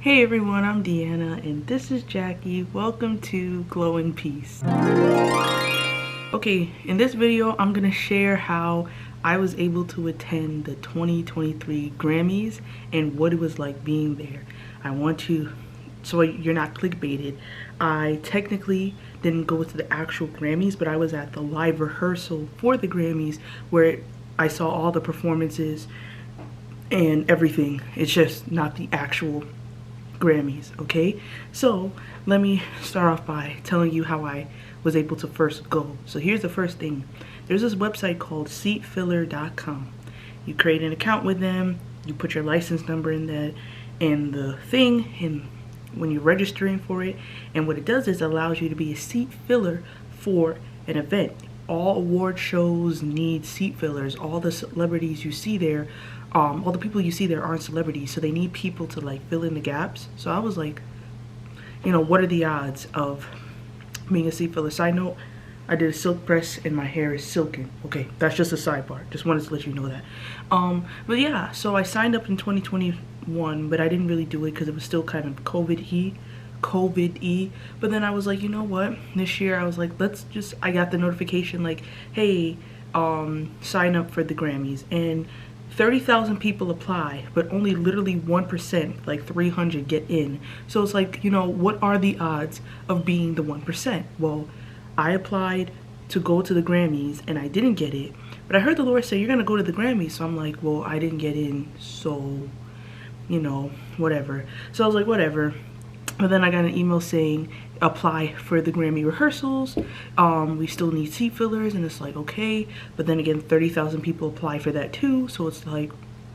Hey everyone, I'm Deanna and this is Jackie. Welcome to Glowing Peace. Okay, in this video I'm gonna share how I was able to attend the 2023 Grammys and what it was like being there. I want to, so you're not clickbaited, I technically didn't go to the actual Grammys, but I was at the live rehearsal for the Grammys where I saw all the performances and everything. It's just not the actual Grammys, okay? So let me start off by telling you how I was able to first go. So here's the first thing. There's this website called Seatfiller.com. You create an account with them, you put your license number in that and the thing, and when you're registering for it, and what it does is it allows you to be a seat filler for an event. All award shows need seat fillers. All the celebrities you see there, all the people you see there aren't celebrities, so they need people to like fill in the gaps. So I was like, you know, what are the odds of being a seat filler? Side note, I did a silk press and my hair is silken. Okay, that's just a sidebar. Just wanted to let you know that. But yeah, so I signed up in 2021, but I didn't really do it because it was still kind of COVID-y. But then I was like, you know what, this year I was like, I got the notification like, hey, sign up for the Grammys, and 30,000 people apply, but only literally 1%, like 300, get in. So it's like, you know, what are the odds of being the 1%? Well, I applied to go to the Grammys and I didn't get it, but I heard the Lord say you're gonna go to the Grammys, so I'm like, well, I didn't get in, so, you know, whatever. So I was like, whatever. But then I got an email saying apply for the Grammy rehearsals. We still need seat fillers, and it's like, okay. But then again, 30,000 people apply for that too, so it's like,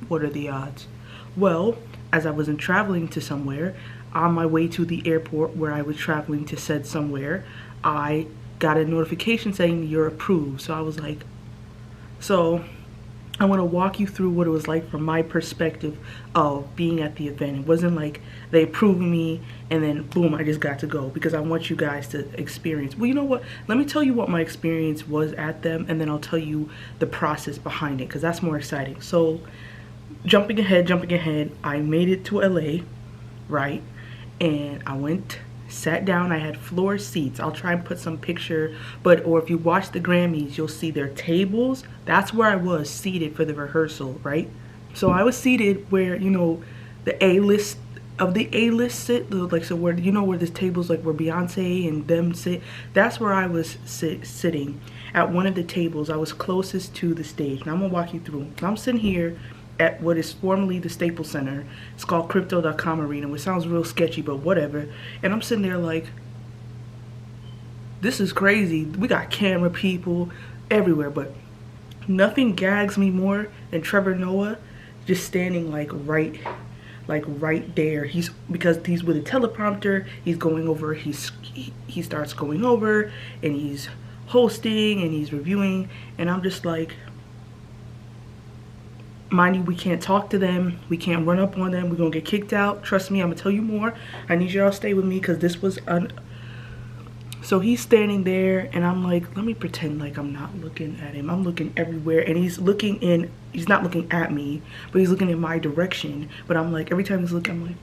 what are the odds? Well, as I wasn't traveling to somewhere, on my way to the airport where I was traveling to said somewhere, I got a notification saying you're approved. So I was like, so I want to walk you through what it was like from my perspective of being at the event. It wasn't like they approved me and then boom, I just got to go, because I want you guys to experience. Well, you know what? Let me tell you what my experience was at them, and then I'll tell you the process behind it, because that's more exciting. So jumping ahead, I made it to LA, right? And I went, sat down. I had floor seats. I'll try and put some picture, or if you watch the Grammys, you'll see their tables. That's where I was seated for the rehearsal, right? So I was seated where, you know, the A-list of the A-list sit, like, so where, you know, where this table's like where Beyonce and them sit. That's where I was sitting at one of the tables. I was closest to the stage. Now I'm gonna walk you through. I'm sitting here at what is formerly the Staples Center. It's called Crypto.com Arena, which sounds real sketchy, but whatever. And I'm sitting there like, this is crazy. We got camera people everywhere, but nothing gags me more than Trevor Noah just standing like right there. Because he's with a teleprompter, he's going over, he starts going over and he's hosting and he's reviewing, and I'm just like, mind you, we can't talk to them, we can't run up on them, we're gonna get kicked out. Trust me, I'm gonna tell you more. I need y'all to stay with me because this was so he's standing there and I'm like, let me pretend like I'm not looking at him. I'm looking everywhere, and he's not looking at me, but he's looking in my direction. But I'm like, every time he's looking, I'm like,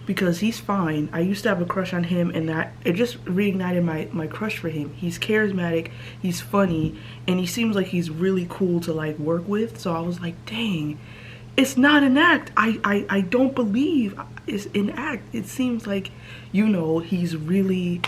because he's fine. I used to have a crush on him, and that it just reignited my crush for him. He's charismatic, he's funny, and he seems like he's really cool to like work with. So I was like, dang, it's not an act. I don't believe it's an act. It seems like, you know, he's really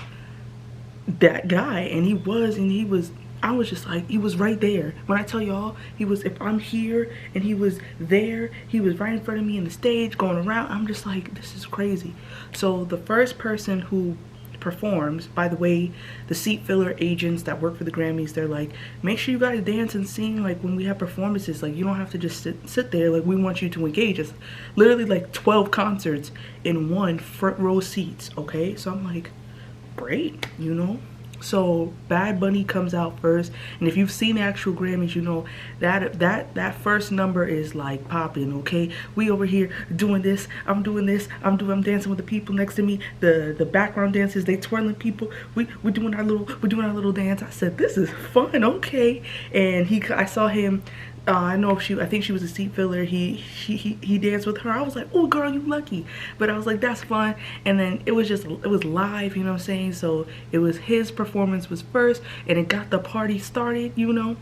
that guy, and he was. I was just like, he was right there. When I tell y'all, he was, if I'm here and he was there, he was right in front of me in the stage going around. I'm just like, this is crazy. So the first person who performs, by the way, the seat filler agents that work for the Grammys, they're like, make sure you guys dance and sing like when we have performances. Like, you don't have to just sit there. Like, we want you to engage. It's literally like 12 concerts in one front row seats, okay? So I'm like, great, you know? So Bad Bunny comes out first, and if you've seen the actual Grammys, you know that first number is like popping. Okay, we over here doing this, I'm doing this, I'm dancing with the people next to me. The background dancers, they twirling people. We're doing our little dance. I said, this is fun, okay. And I saw him I know I think she was a seat filler. He danced with her. I was like, oh girl, you lucky. But I was like, that's fun. And then it was live, you know what I'm saying? So it was his performance was first, and it got the party started, you know.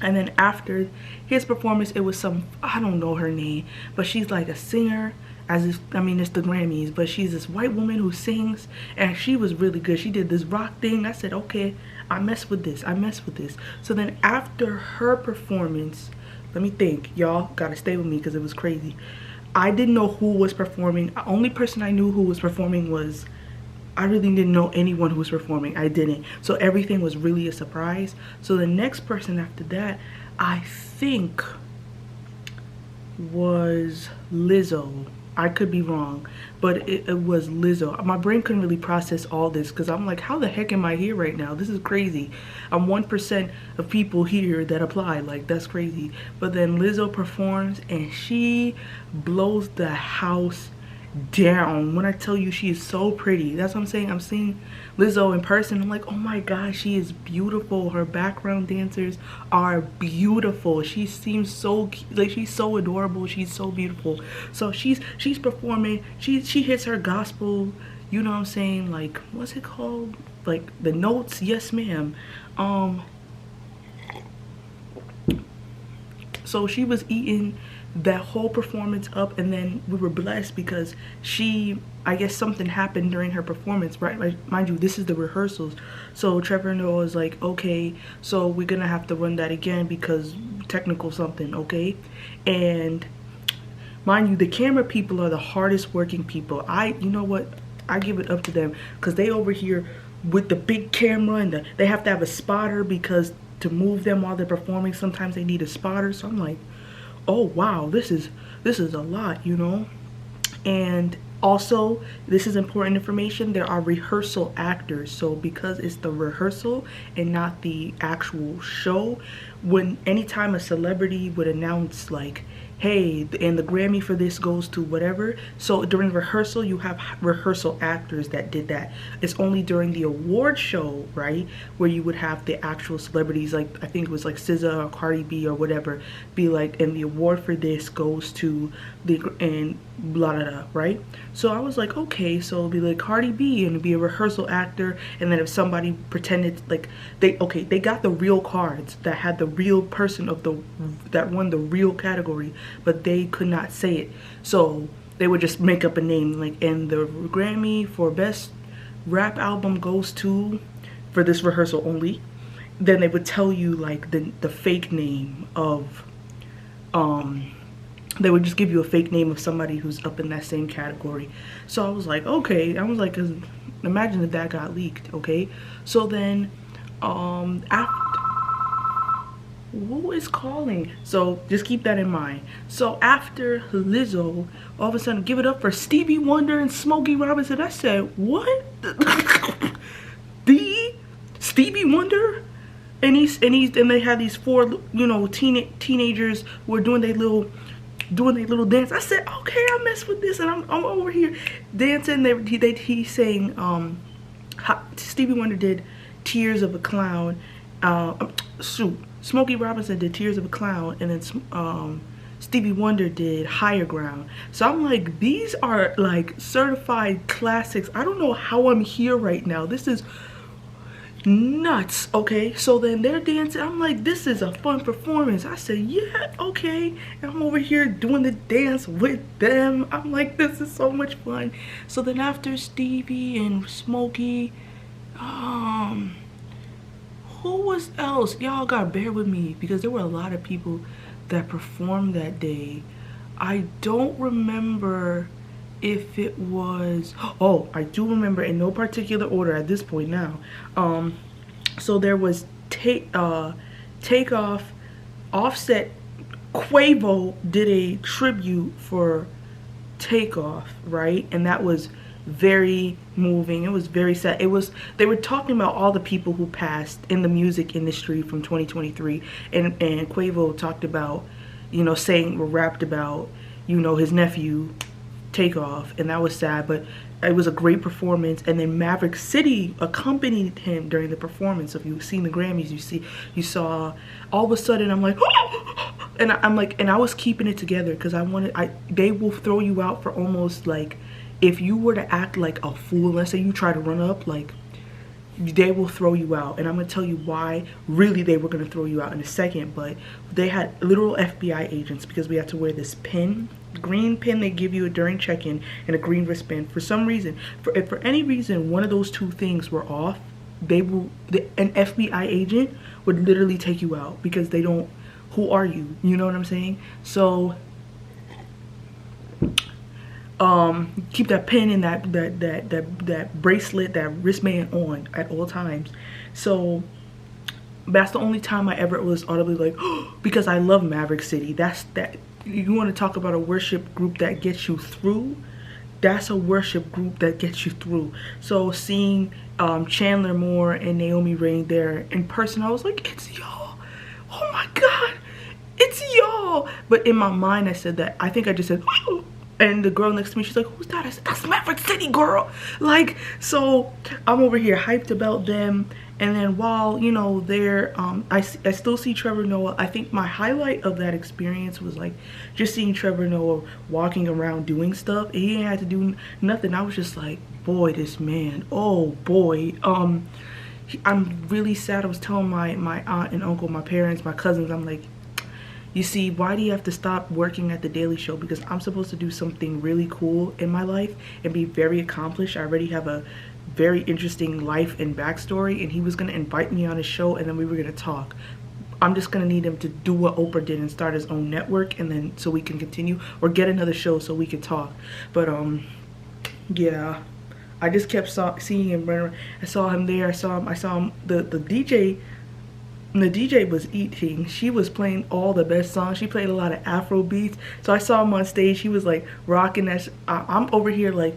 And then after his performance, it was some, I don't know her name, but she's like a singer. As if, I mean, it's the Grammys, but she's this white woman who sings, and she was really good. She did this rock thing. I said, okay, I mess with this. I mess with this. So then after her performance, let me think. Y'all gotta stay with me because it was crazy. I didn't know who was performing. The only person I knew who was performing was, I really didn't know anyone who was performing. I didn't. So everything was really a surprise. So the next person after that, I think, was Lizzo. I could be wrong, but it was Lizzo. My brain couldn't really process all this because I'm like, how the heck am I here right now? This is crazy. I'm 1% of people here that apply. Like, that's crazy. But then Lizzo performs and she blows the house down. When I tell you, she is so pretty. That's what I'm saying. I'm seeing Lizzo in person. I'm like, oh my god, she is beautiful. Her background dancers are beautiful. She seems so like, she's so adorable. She's so beautiful. So she's performing. She hits her gospel, you know what I'm saying, like, what's it called, like the notes. Yes ma'am. So she was eating that whole performance up, and then we were blessed because I guess something happened during her performance, right? Like, mind you, this is the rehearsals. So Trevor Noah was like, okay, so we're gonna have to run that again because technical something, okay? And mind you, the camera people are the hardest working people. You know what? I give it up to them because they over here with the big camera, and they have to have a spotter because to move them while they're performing, sometimes they need a spotter. So I'm like, oh wow, this is a lot, you know. And also, this is important information, there are rehearsal actors. So because it's the rehearsal and not the actual show, anytime a celebrity would announce like, hey, and the Grammy for this goes to whatever, so during rehearsal you have rehearsal actors that did that. It's only during the award show, right, where you would have the actual celebrities, like I think it was like SZA or Cardi B or whatever, be like, and the award for this goes to the, and blah blah blah, right? So I was like, okay, so it'll be like Cardi B and it'd be a rehearsal actor, and then if somebody pretended like they got the real cards that had the real person that won the real category, but they could not say it, so they would just make up a name, like, and the Grammy for best rap album goes to, for this rehearsal only. Then they would tell you like the fake name of they would just give you a fake name of somebody who's up in that same category. So I was like, okay. I was like, 'cause imagine if that got leaked, okay? So then after, who is calling? So just keep that in mind. So after Lizzo, all of a sudden, give it up for Stevie Wonder and Smokey Robinson. I said, what? The Stevie Wonder? And they had these four, you know, teenagers who were doing their little dance. I said, okay, I mess with this, and I'm over here dancing. He sang Stevie Wonder did Tears of a Clown. Smokey Robinson did Tears of a Clown, and then Stevie Wonder did Higher Ground. So I'm like, these are like certified classics. I don't know how I'm here right now. This is nuts. Okay, so then they're dancing. I'm like, this is a fun performance. I said, yeah, okay. And I'm over here doing the dance with them. I'm like, this is so much fun. So then after Stevie and Smokey, who was else? Y'all gotta bear with me because there were a lot of people that performed that day. I don't remember if it was, oh, I do remember, in no particular order at this point now. So there was Takeoff, Offset, Quavo did a tribute for Takeoff, right? And that was very moving. It was very sad. They were talking about all the people who passed in the music industry from 2023, and Quavo talked about, you know, rapped about, you know, his nephew Takeoff, and that was sad, but it was a great performance. And then Maverick City accompanied him during the performance. So if you've seen the Grammys, you saw all of a sudden I'm like and I'm like, and I was keeping it together because they will throw you out for almost like, if you were to act like a fool, let's say you try to run up, like they will throw you out. And I'm gonna tell you why really they were gonna throw you out in a second. But they had literal FBI agents, because we had to wear this pin, green pin they give you during check-in, and a green wristband. For some reason, if for any reason one of those two things were off, an FBI agent would literally take you out, because they don't, who are you? You know what I'm saying? So keep that pin and that bracelet, that wristband on at all times. So that's the only time I ever was audibly like because I love Maverick City. You want to talk about a worship group that gets you through, that's a worship group that gets you through. So seeing Chandler Moore and Naomi Rain there in person, I was like, it's y'all. Oh my god, it's y'all. But in my mind I said that, I think I just said and the girl next to me, she's like, who's that? I said, that's Maverick City, girl. Like, so I'm over here hyped about them. And then while, you know, they're I still see Trevor Noah. I think my highlight of that experience was like just seeing Trevor Noah walking around doing stuff. He ain't had to do nothing. I was just like, boy, this man, oh boy. I'm really sad. I was telling my aunt and uncle, my parents, my cousins, I'm like, you see, why do you have to stop working at the Daily Show? Because I'm supposed to do something really cool in my life and be very accomplished. I already have a very interesting life and backstory, and he was going to invite me on his show, and then we were going to talk. I'm just going to need him to do what Oprah did and start his own network, and then so we can continue, or get another show so we can talk. But yeah, I just kept seeing him run around. I saw him there. I saw him the DJ. The DJ was eating. She was playing all the best songs. She played a lot of Afro beats. So I saw him on stage. He was like rocking that. I'm over here like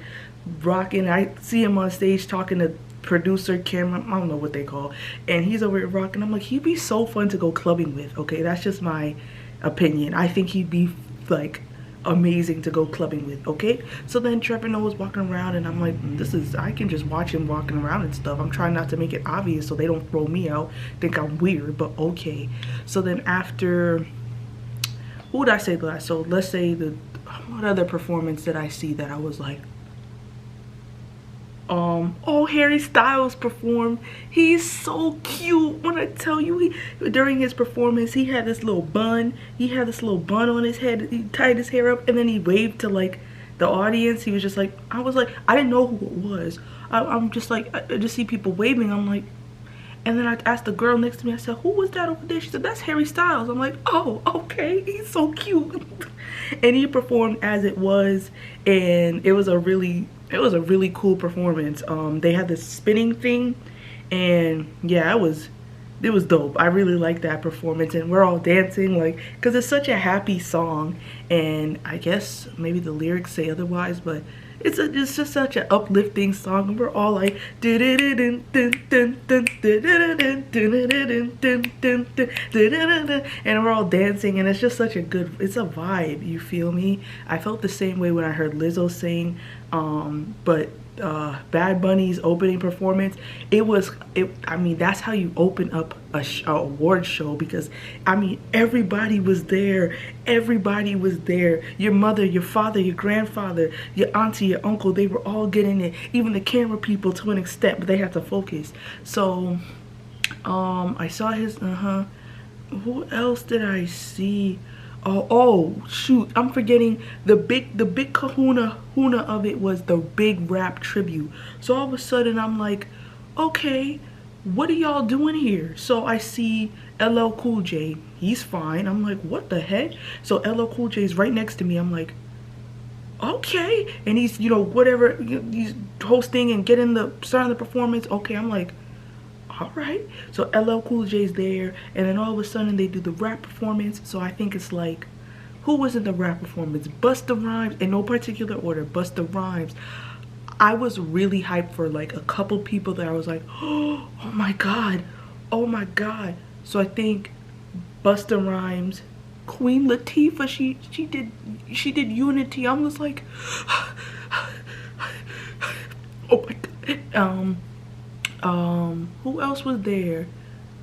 rocking. I see him on stage talking to producer, camera, I don't know what they call. And he's over here rocking. I'm like, he'd be so fun to go clubbing with. Okay, that's just my opinion. I think he'd be like amazing to go clubbing with. Okay, so then Trevor Noah was walking around, and I'm like, I can just watch him walking around and stuff. I'm trying not to make it obvious so they don't throw me out, think I'm weird, but okay. So then after, who would I say last? So let's say what other performance did I see that I was like, oh, Harry Styles performed. He's so cute. When I tell you, during his performance, he had this little bun. He had this little bun on his head. He tied his hair up, and then he waved to like the audience. He was just like, I was like, I didn't know who it was. I'm just like, I just see people waving. I'm like, and then I asked the girl next to me, I said, who was that over there? She said, that's Harry Styles. I'm like, oh, okay, he's so cute. And he performed as it was, and it was a really cool performance. They had this spinning thing, and yeah, it was dope. I really liked that performance, and we're all dancing, like, because it's such a happy song, and I guess maybe the lyrics say otherwise, but it's just such an uplifting song, and we're all like, and we're all dancing, and it's just such a good, it's a vibe, you feel me? I felt the same way when I heard Lizzo sing, but Bad Bunny's opening performance, I mean, that's how you open up a award show, because I mean, everybody was there. Your mother, your father, your grandfather, your auntie, your uncle, they were all getting it. Even the camera people to an extent, but they had to focus. So I saw his who else did I see? Oh shoot, I'm forgetting the big kahuna of it was the big rap tribute. So all of a sudden I'm like, okay, what are y'all doing here? So I see LL Cool J. He's fine. I'm like, what the heck? So LL Cool J is right next to me. I'm like, okay. And he's, you know, whatever, he's hosting and starting the performance. Okay, I'm like, all right. So LL Cool J's there, and then all of a sudden they do the rap performance. So I think it's like, who was in the rap performance? Busta Rhymes, in no particular order, Busta Rhymes. I was really hyped for like a couple people that I was like, oh my god. So I think Busta Rhymes, Queen Latifah, she did Unity. I'm just like, oh my god. Who else was there?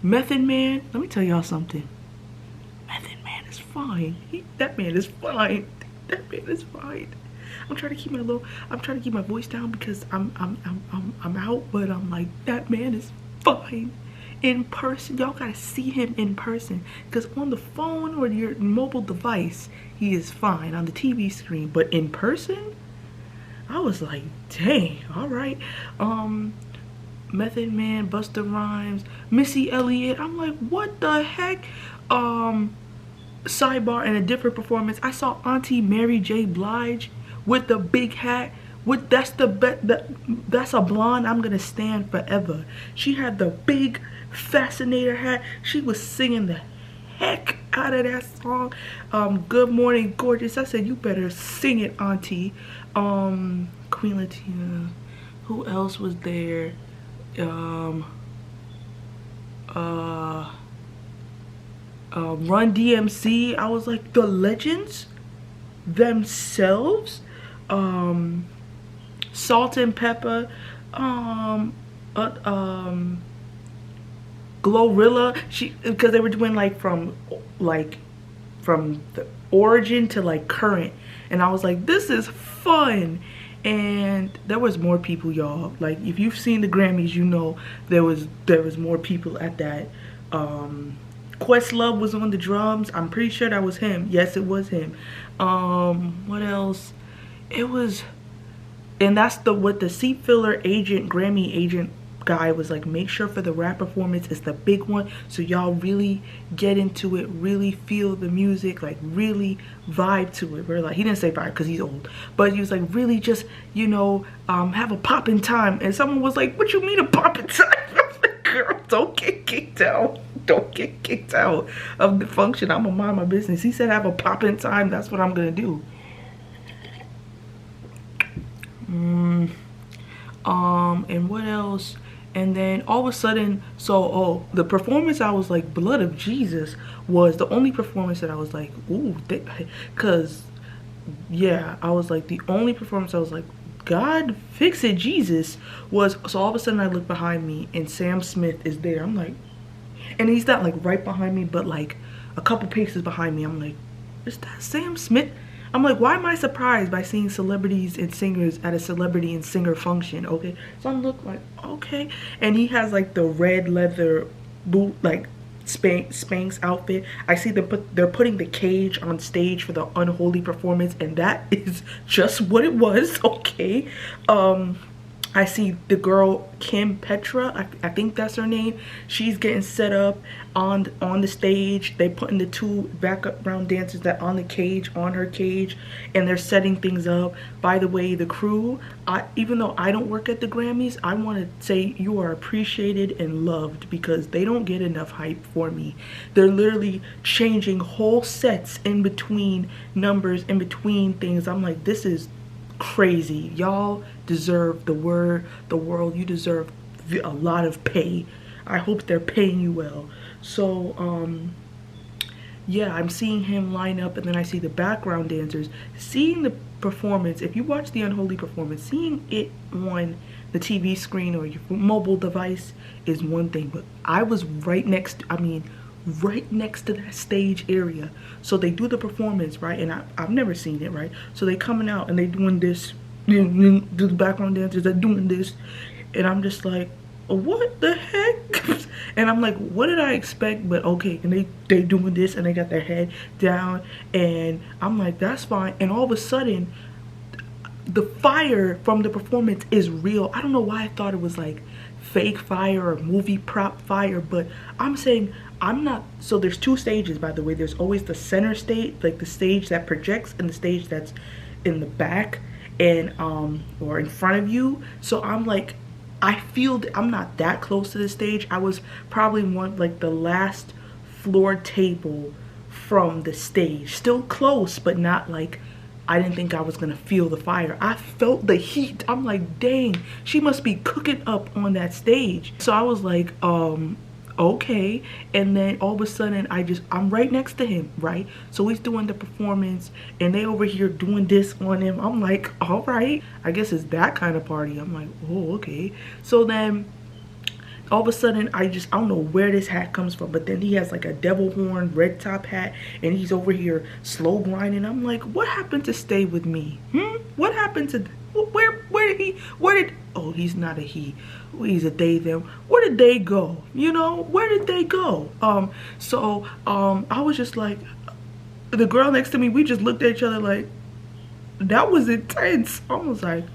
Method Man. Let me tell y'all something. Method Man is fine. That man is fine. That man is fine. I'm trying to keep my voice down because I'm out, but I'm like, that man is fine in person. Y'all gotta see him in person, because on the phone or your mobile device he is fine on the TV screen, but in person I was like, dang. All right. Method Man, Busta Rhymes, Missy Elliott. I'm like, what the heck? Sidebar, in a different performance, I saw Auntie Mary J. Blige with the big hat. That's a blonde I'm gonna stand forever. She had the big fascinator hat. She was singing the heck out of that song. Good Morning Gorgeous. I said, you better sing it, Auntie. Queen Latifah. Who else was there? Run DMC. I was like, the legends themselves. Salt and Pepper, Glorilla. Because they were doing like from the origin to like current, and I was like, this is fun. And there was more people, y'all. Like, if you've seen the Grammys, you know there was more people at that. Questlove was on the drums. I'm pretty sure that was him. Yes, it was him. What else? It was, and that's what the Seatfiller agent, Grammy agent guy was like, make sure for the rap performance is the big one, so y'all really get into it, really feel the music, like really vibe to it. We're like, he didn't say vibe because he's old, but he was like, really just, you know, have a poppin' time. And someone was like, what you mean a poppin' time? I was like, girl, don't get kicked out. Don't get kicked out of the function. I'm gonna mind my business. He said have a poppin' time. That's what I'm gonna do. And what else? And then all of a sudden, so the performance, I was like, Blood of Jesus was the only performance that I was like, ooh, because yeah, I was like, the only performance I was like, God fix it, Jesus, was. So all of a sudden I look behind me and Sam Smith is there. I'm like, and he's not like right behind me, but like a couple paces behind me. I'm like, is that Sam Smith? I'm like, why am I surprised by seeing celebrities and singers at a celebrity and singer function? Okay, so I'm looking like, okay. And he has like the red leather boot, like Spanx outfit. I see they're putting the cage on stage for the Unholy performance, and that is just what it was. Okay. I see the girl Kim Petra, I think that's her name. She's getting set up on the stage. They putting the two background dancers that on the cage, on her cage, and they're setting things up. By the way, the crew, even though I don't work at the Grammys, I want to say you are appreciated and loved, because they don't get enough hype for me. They're literally changing whole sets in between numbers, in between things. I'm like, this is crazy. Y'all deserve the world. You deserve a lot of pay. I hope they're paying you well. So yeah, I'm seeing him line up, and then I see the background dancers. Seeing the performance, if you watch the Unholy performance, seeing it on the TV screen or your mobile device is one thing, but I was right next to that stage area. So they do the performance, right? And I've never seen it, right? So they coming out and they doing this, do the background dancers, they're doing this, and I'm just like, what the heck? And I'm like, what did I expect? But okay, and they doing this, and they got their head down, and I'm like, that's fine. And all of a sudden, the fire from the performance is real. I don't know why I thought it was like fake fire or movie prop fire, but I'm saying, I'm not. So there's two stages, by the way. There's always the center stage, like the stage that projects, and the stage that's in the back and or in front of you. So I'm like, I feel I'm not that close to the stage. I was probably like the last floor table from the stage. Still close, but not like, I didn't think I was gonna feel the fire. I felt the heat. I'm like, dang, she must be cooking up on that stage. So I was like, okay. And then all of a sudden I'm right next to him, right? So he's doing the performance and they over here doing this on him. I'm like, all right, I guess it's that kind of party. I'm like, oh, okay. So then all of a sudden I don't know where this hat comes from, but then he has like a devil horn red top hat and he's over here slow grinding. I'm like, what happened to Stay With Me? What happened to where did oh, he's not a he, he's a they, them. Where did they go? You know, where did they go? I was just like, the girl next to me, we just looked at each other like, that was intense. I was like,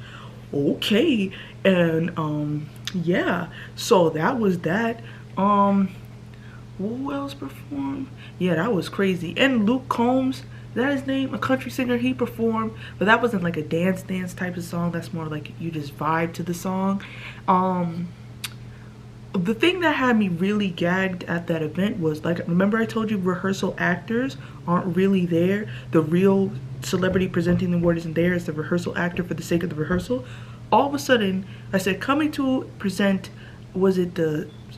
okay. And yeah, so that was that. Who else performed? Yeah, that was crazy. And Luke Combs, is that his name? A country singer, he performed, but that wasn't like a dance type of song. That's more like you just vibe to the song. The thing that had me really gagged at that event was, like, remember I told you rehearsal actors aren't really there. The real celebrity presenting the award isn't there. It's the rehearsal actor for the sake of the rehearsal. All of a sudden, I said, coming to present, was it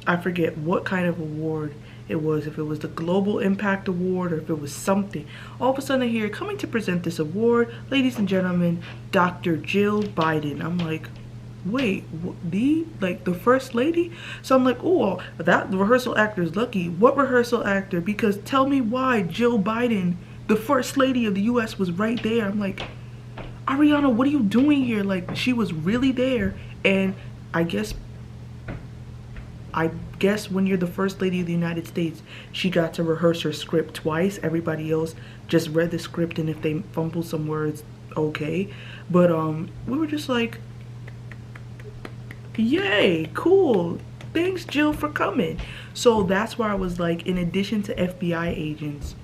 I forget what kind of award it was, if it was the Global Impact Award or if it was something. All of a sudden I hear, coming to present this award, ladies and gentlemen, Dr. Jill Biden. I'm like, wait, the first lady? So I'm like, oh, that rehearsal actor is lucky. What rehearsal actor? Because tell me why Jill Biden, the first lady of the US, was right there. I'm like, Ariana, what are you doing here? Like, she was really there. And I guess when you're the first lady of the United States, she got to rehearse her script twice. Everybody else just read the script, and if they fumble some words, okay. But we were just like, yay, cool, thanks Jill for coming. So that's why I was like, in addition to FBI agents,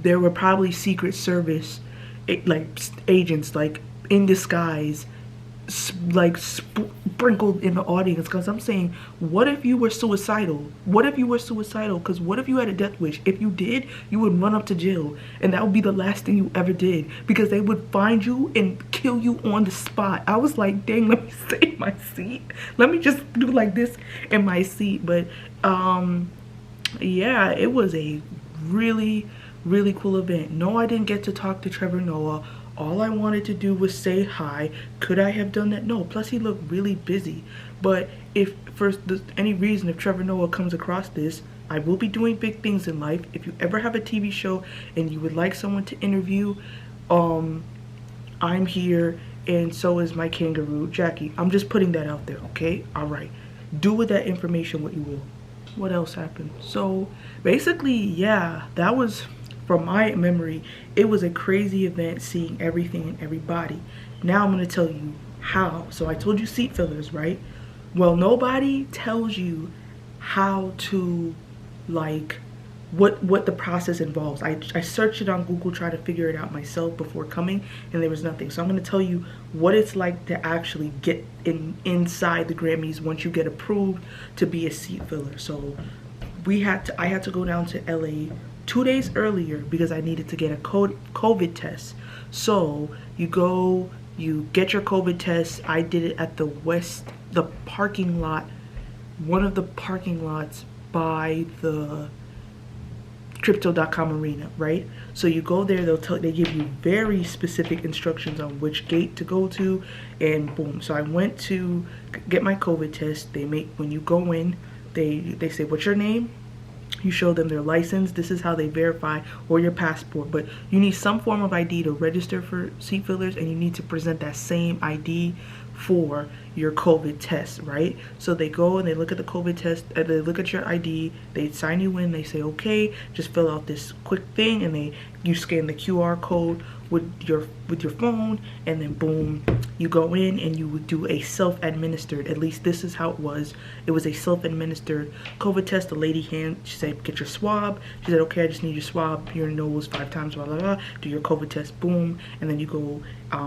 there were probably Secret Service agents, like, in disguise, like sprinkled in the audience. Because I'm saying, what if you were suicidal? What if you were suicidal? Because what if you had a death wish? If you did, you would run up to Jill, and that would be the last thing you ever did, because they would find you and kill you on the spot. I was like, dang, let me stay in my seat. Let me just do like this in my seat. But yeah, it was a really, really cool event. No, I didn't get to talk to Trevor Noah. All I wanted to do was say hi. Could I have done that? No. Plus, he looked really busy. But if for any reason, if Trevor Noah comes across this, I will be doing big things in life. If you ever have a TV show and you would like someone to interview, I'm here, and so is my kangaroo, Jackie. I'm just putting that out there, okay? All right. Do with that information what you will. What else happened? So basically, yeah, that was, from my memory, it was a crazy event, seeing everything and everybody. Now I'm going to tell you how. So I told you seat fillers, right? Well, nobody tells you how to, like, what the process involves. I searched it on Google, trying to figure it out myself before coming, and there was nothing. So I'm going to tell you what it's like to actually get inside the Grammys once you get approved to be a seat filler. So I had to go down to LA 2 days earlier because I needed to get a COVID test. So you go, you get your COVID test. I did it at the parking lot, one of the parking lots by the Crypto.com arena, right? So you go there, they give you very specific instructions on which gate to go to, and boom. So I went to get my COVID test. When you go in, they say, what's your name? You show them their license. This is how they verify, or your passport. But you need some form of ID to register for seat fillers, and you need to present that same ID for your COVID test, right? So they go and they look at the COVID test, they look at your ID, they sign you in, they say, okay, just fill out this quick thing, and you scan the QR code with your phone, and then boom, you go in and you would do a self-administered, at least this is how it was a self-administered COVID test. The lady she said, get your swab. She said, okay, I just need your swab, your nose 5 times, blah blah blah, do your COVID test, boom, and then you go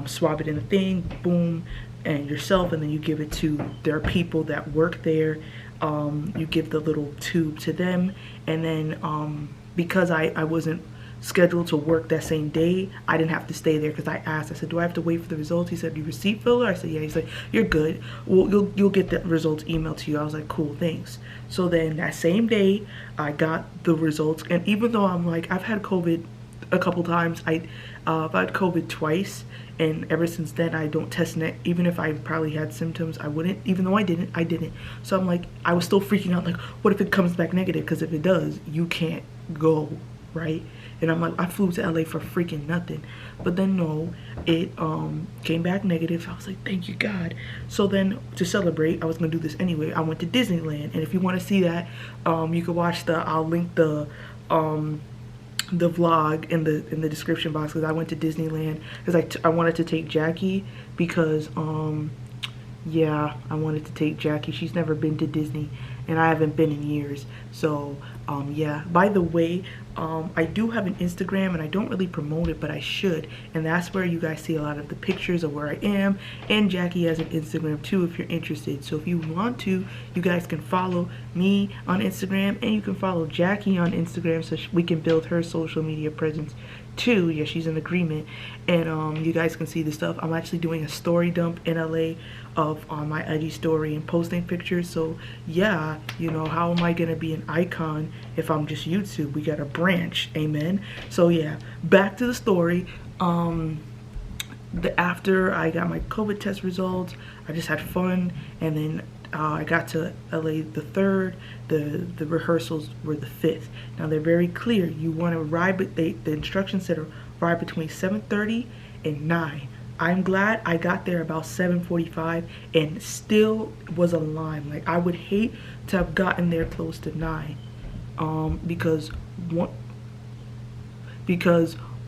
swab it in a thing, boom, and yourself, and then you give it to their people that work there. You give the little tube to them, and then because I wasn't scheduled to work that same day, I didn't have to stay there because I asked. I said, do I have to wait for the results? He said, you receipt filler? I said, yeah. He's like, you're good. Well, you'll get the results emailed to you. I was like, cool, thanks. So then that same day, I got the results. And even though I'm like, I've had COVID a couple times, I've had COVID twice. And ever since then, I don't test even if I probably had symptoms, I wouldn't. Even though I didn't. So I'm like, I was still freaking out. Like, what if it comes back negative? Because if it does, you can't go, right? And I'm like, I flew to LA for freaking nothing. But then no, it came back negative. I was like, thank you, God. So then to celebrate, I was gonna do this anyway. I went to Disneyland, and if you want to see that, you can watch I'll link the vlog in the description box, because I went to Disneyland because I wanted to take Jackie because yeah, I wanted to take Jackie. She's never been to Disney and I haven't been in years. So yeah, by the way, I do have an Instagram and I don't really promote it, but I should, and that's where you guys see a lot of the pictures of where I am. And Jackie has an Instagram too if you're interested. So if you want to, you guys can follow me on Instagram and you can follow Jackie on Instagram so we can build her social media presence too. Yeah, she's in agreement. And you guys can see the stuff. I'm actually doing a story dump in LA on my IG story and posting pictures. So yeah, you know, how am I gonna be an icon if I'm just YouTube? We got a branch, amen. So yeah, back to the story. After I got my COVID test results, I just had fun, and then I got to LA the 3rd. The rehearsals were the 5th. Now they're very clear. You want to ride, but the instructions said ride between 7:30 and 9. I'm glad I got there about 7:45 and still was a line. Like, I would hate to have gotten there close to 9, because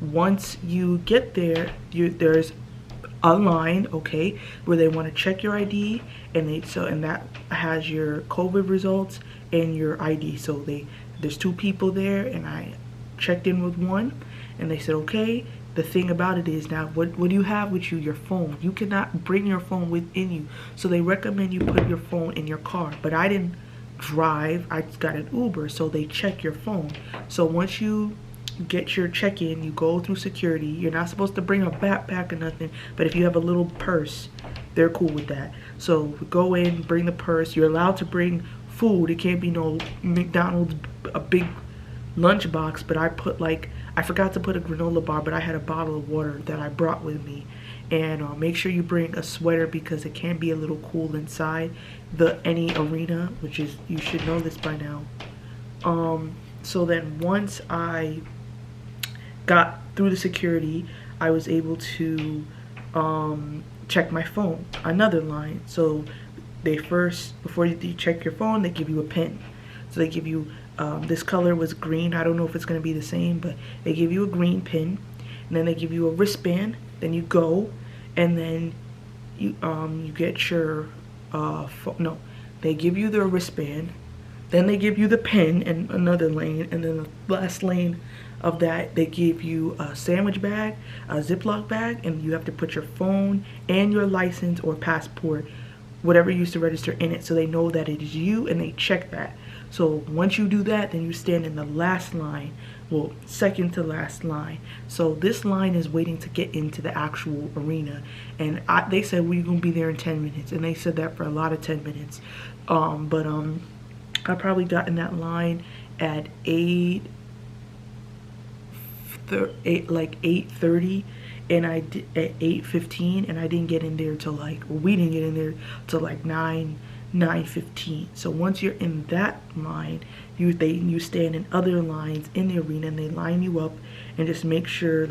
once you get there, there's a line, okay, where they want to check your ID, and that has your COVID results and your ID. So there's 2 people there, and I checked in with one, and they said, okay. The thing about it is, now what do you have with you? Your phone. You cannot bring your phone within you, so they recommend you put your phone in your car. But I didn't drive, I got an Uber, so they check your phone. So once you get your check-in, you go through security. You're not supposed to bring a backpack or nothing, but if you have a little purse, they're cool with that. So go in, bring the purse. You're allowed to bring food. It can't be no McDonald's, a big lunch box. But I forgot to put a granola bar, but I had a bottle of water that I brought with me. And make sure you bring a sweater because it can be a little cool inside any arena, which is, you should know this by now. So then once I got through the security, I was able to check my phone. Another line. So before you check your phone, they give you a pen. So they give you this color was green. I don't know if it's going to be the same, but they give you a green pin, and then they give you a wristband. Then you go, and then you get your no, they give you the wristband, then they give you the pen and another lane, and then the last lane of that they give you a sandwich bag, a Ziploc bag, and you have to put your phone and your license or passport, whatever you used to register, in it, so they know that it is you, and they check that. So once you do that, then you stand in the last line, well, second to last line. So this line is waiting to get into the actual arena, and they said we're gonna be there in 10 minutes, and they said that for a lot of 10 minutes. I probably got in that line at 8:30, and I did at 8:15, and I didn't get in there till we didn't get in there till 9:15. So once you're in that line, you stand in other lines in the arena, and they line you up and just make sure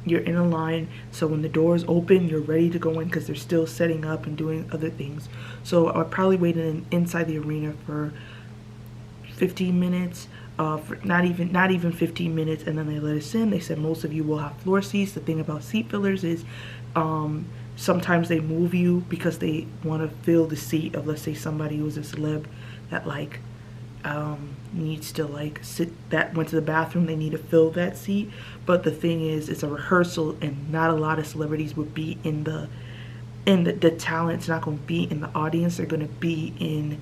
you're in a line, so when the doors open, you're ready to go in, because they're still setting up and doing other things. So I probably waited inside the arena for 15 minutes, not even 15 minutes, and then they let us in. They said most of you will have floor seats. The thing about seat fillers is sometimes they move you because they want to fill the seat of, let's say, somebody who's a celeb that needs to sit, that went to the bathroom, they need to fill that seat. But the thing is, it's a rehearsal, and not a lot of celebrities would be in the talent's not going to be in the audience. They're going to be in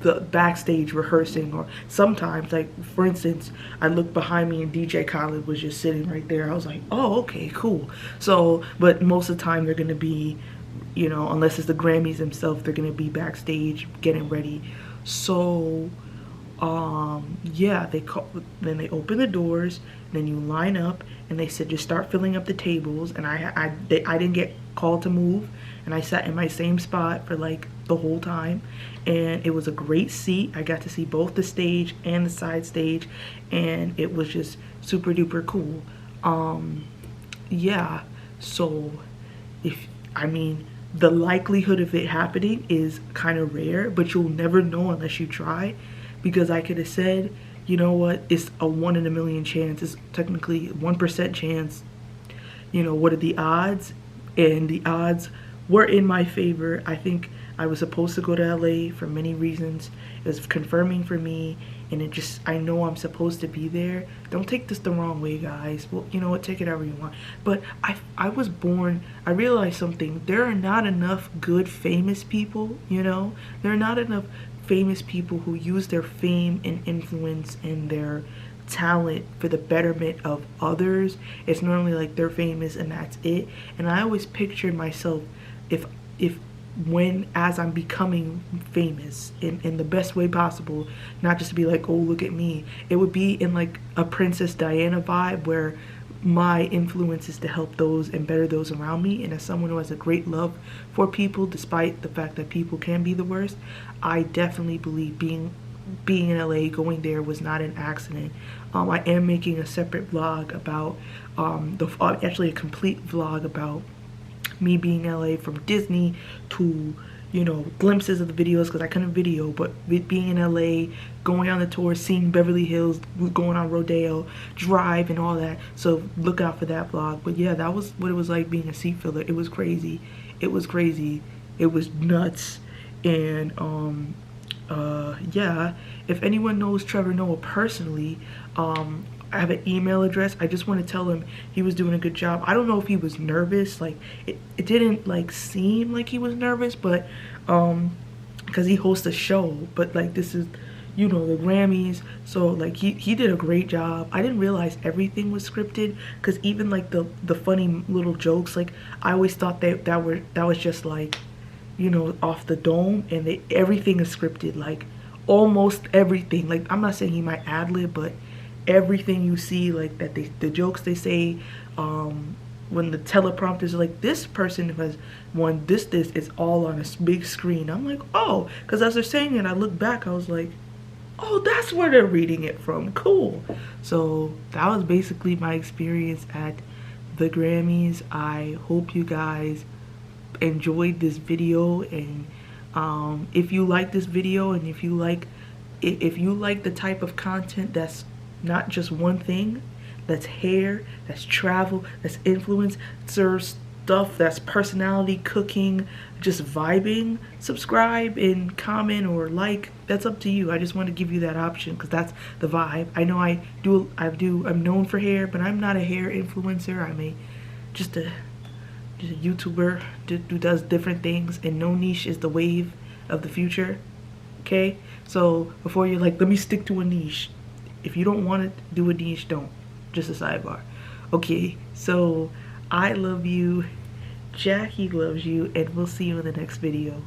the backstage rehearsing, or sometimes, like for instance, I looked behind me and DJ Khaled was just sitting right there. I was like, oh, okay, cool. So, but most of the time they're gonna be, you know, unless it's the Grammys themselves, they're gonna be backstage getting ready. So yeah, then they open the doors, then you line up, and they said just start filling up the tables, and I didn't get called to move, and I sat in my same spot for like the whole time, and it was a great seat. I got to see both the stage and the side stage, and it was just super duper cool. Yeah, so I mean, the likelihood of it happening is kind of rare, but you'll never know unless you try, because I could have said, you know what, it's a 1 in a million chance. It's technically 1% chance. You know, what are the odds? And the odds were in my favor. I think I was supposed to go to LA for many reasons. It was confirming for me, and it just, I know I'm supposed to be there. Don't take this the wrong way, guys. Well, you know what, take it however you want. But I was born, I realized something. There are not enough good famous people, you know? There are not enough famous people who use their fame and influence and their talent for the betterment of others. It's normally like they're famous and that's it. And I always pictured myself, if when as I'm becoming famous in the best way possible, not just to be like, oh, look at me. It would be in like a Princess Diana vibe, where my influence is to help those and better those around me. And as someone who has a great love for people, despite the fact that people can be the worst, I definitely believe being in LA, going there, was not an accident. I am making a separate vlog about actually a complete vlog about me being in LA, from Disney to, you know, glimpses of the videos, because I couldn't video, but being in LA, going on the tour, seeing Beverly Hills, going on Rodeo Drive and all that. So look out for that vlog. But yeah, that was what it was like being a seat filler. It was crazy. It was crazy. It was nuts. And yeah, if anyone knows Trevor Noah personally, I have an email address. I just want to tell him he was doing a good job. I don't know if he was nervous. Like, it didn't like seem like he was nervous, but because he hosts a show. But like, this is, you know, the Grammys, so like he did a great job. I didn't realize everything was scripted, because even like the funny little jokes, like I always thought that was just like, you know, off the dome, and everything is scripted, like almost everything. Like, I'm not saying he might ad-lib, but everything you see, like that the jokes they say, when the teleprompters are like, this person has won this, it's all on a big screen. I'm like, oh, because as they're saying it, I look back, I was like, oh, that's where they're reading it from. Cool. So that was basically my experience at the Grammys. I hope you guys enjoyed this video, and if you like this video, and if you like the type of content that's not just one thing, that's hair, that's travel, that's influencer stuff, that's personality, cooking, just vibing, subscribe and comment or like. That's up to you. I just want to give you that option, because that's the vibe. I know I'm known for hair, but I'm not a hair influencer. I'm just a YouTuber who does different things, and no niche is the wave of the future. Okay, so before you're like, let me stick to a niche, if you don't want to do a niche, don't. Just a sidebar. Okay, so I love you, Jackie loves you, and we'll see you in the next video.